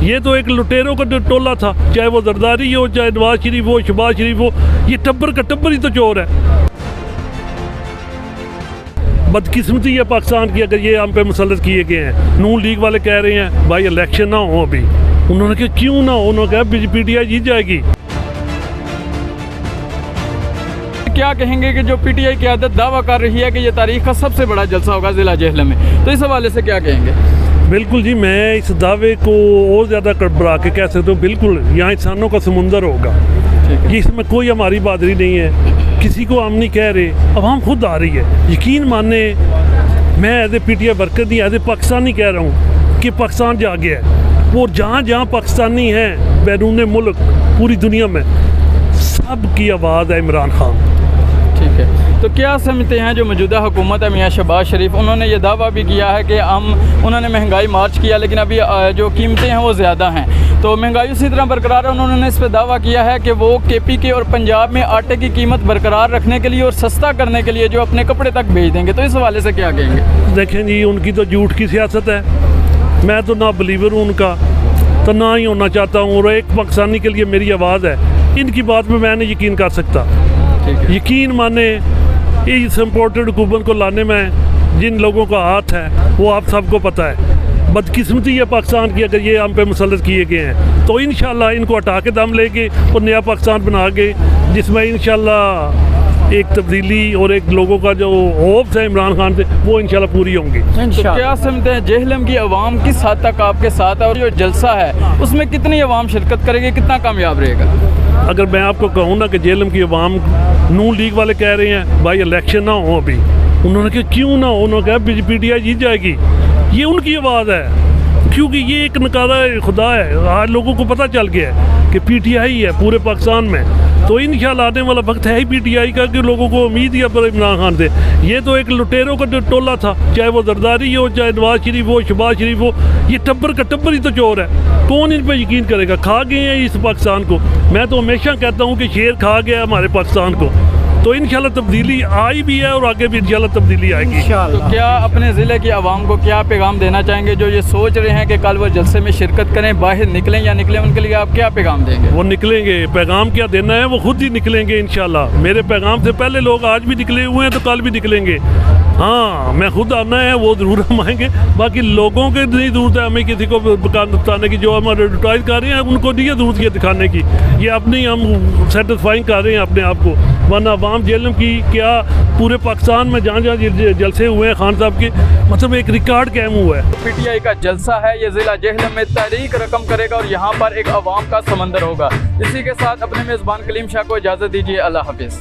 ये तो एक लुटेरों का टोला था, चाहे वो जरदारी हो, चाहे नवाज शरीफ हो, शहबाज शरीफ हो, ये टब्बर का टब्बर ही तो चोर है। बदकिस्मती है पाकिस्तान की अगर ये हम पे मुसल्लत किए गए हैं। नून लीग वाले कह रहे हैं भाई इलेक्शन ना हो अभी, उन्होंने कहा क्यों ना हो, उन्होंने कहा PTI जीत जाएगी। क्या कहेंगे कि जो PTI की आदत दावा कर रही है कि ये तारीख का सबसे बड़ा जलसा होगा ज़िला जेहलम में, तो इस हवाले से क्या कहेंगे? बिल्कुल जी, मैं इस दावे को और ज़्यादा बढ़ा के कह सकता हूँ, बिल्कुल यहाँ इंसानों का समुंदर होगा, इसमें कोई हमारी बहादुरी नहीं है, किसी को हम नहीं कह रहे, अब हम खुद आ रही है। यकीन माने मैं एज ए PTI वर्कर नहीं, एज ए पाकिस्तानी कह रहा हूँ कि पाकिस्तान जा गया है। वो जहाँ जहाँ पाकिस्तानी हैं बैरून मुल्क पूरी दुनिया में, सब की आवाज़ है इमरान खान। ठीक है, तो क्या समझते हैं जो मौजूदा हुकूमत है मियाँ शहबाज शरीफ, उन्होंने ये दावा भी किया है कि उन्होंने महंगाई मार्च किया लेकिन अभी जो कीमतें हैं वो ज़्यादा हैं, तो महंगाई उसी तरह बरकरार है। उन्होंने इस पर दावा किया है कि वो KPK और पंजाब में आटे की कीमत बरकरार रखने के लिए और सस्ता करने के लिए जो अपने कपड़े तक भेज देंगे, तो इस हवाले से क्या कहेंगे? देखें जी, उनकी तो झूठ की सियासत है, मैं तो ना बिलीवर हूँ उनका, तो ना ही होना चाहता हूँ, और एक पाकिस्तानी के लिए मेरी आवाज़ है, इनकी बात में मैं नहीं यकीन कर सकता। यकीन माने इस इम्पोर्टेड हुकूमत को लाने में जिन लोगों का हाथ है वो आप सबको पता है। बदकिस्मती है पाकिस्तान की अगर ये हम पे मुसल्लत किए गए हैं, तो इंशाल्लाह इनको हटा के दम लेंगे और नया पाकिस्तान बना के, जिसमें इंशाल्लाह एक तब्दीली और एक लोगों का जो होप्स है इमरान खान से वो इंशाल्लाह पूरी होंगी। तो क्या समझते हैं जेहलम की आवाम किस हद तक आपके साथ है, और जो जलसा है उसमें कितनी आवाम शिरकत करेगी, कितना कामयाब रहेगा? अगर मैं आपको कहूँ ना कि जेहलम की आवाम, नून लीग वाले कह रहे हैं भाई इलेक्शन ना हो अभी, उन्होंने कहा क्यों ना हो, उन्होंने कहा PTI जीत जाएगी, ये उनकी आवाज़ है, क्योंकि ये एक नकारा खुदा है। आज लोगों को पता चल गया है कि PTI है पूरे पाकिस्तान में, तो इंशाल्लाह आने वाला वक्त है ही PTI का, कि लोगों को उम्मीद है पर इमरान खान से। ये तो एक लुटेरों का टोला था, चाहे वो जरदारी हो, चाहे नवाज शरीफ हो, शहबाज शरीफ हो, ये टब्बर का टब्बर ही तो चोर है। कौन इन पर यकीन करेगा? खा गए हैं इस पाकिस्तान को। मैं तो हमेशा कहता हूँ कि शेर खा गया हमारे पाकिस्तान को, तो इंशाल्लाह तब्दीली आई भी है और आगे भी इंशाल्लाह तब्दीली आएगी। तो क्या अपने ज़िले की आवाम को क्या पैगाम देना चाहेंगे जो ये सोच रहे हैं कि कल वो जलसे में शिरकत करें, बाहर निकलें या निकलें, उनके लिए आप क्या पैगाम देंगे? वो निकलेंगे, पैगाम क्या देना है वो खुद ही निकलेंगे इंशाल्लाह। मेरे पैगाम से पहले लोग आज भी निकले हुए हैं, तो कल भी निकलेंगे। हाँ, मैं खुद आना है वो ज़रूर हम आएंगे, बाकी लोगों के नहीं ज़रूरत है हमें किसी को बताने की। जो हम एडवर्टाइज कर रहे हैं उनको नहीं है ज़रूरत है दिखाने की, ये अपने हम सेटिस्फाइंग कर रहे हैं अपने आप को। वरना अवाम जेहलम की क्या, पूरे पाकिस्तान में जहाँ जहाँ जलसे हुए हैं खान साहब के, मतलब एक रिकॉर्ड कायम हुआ है। PTI का जलसा है, ये ज़िला जेहलम में तारीख रकम करेगा और यहाँ पर एक अवाम का समंदर होगा। इसी के साथ अपने मेज़बान कलीम शाह को इजाज़त दीजिए। अल्लाह हाफिज़।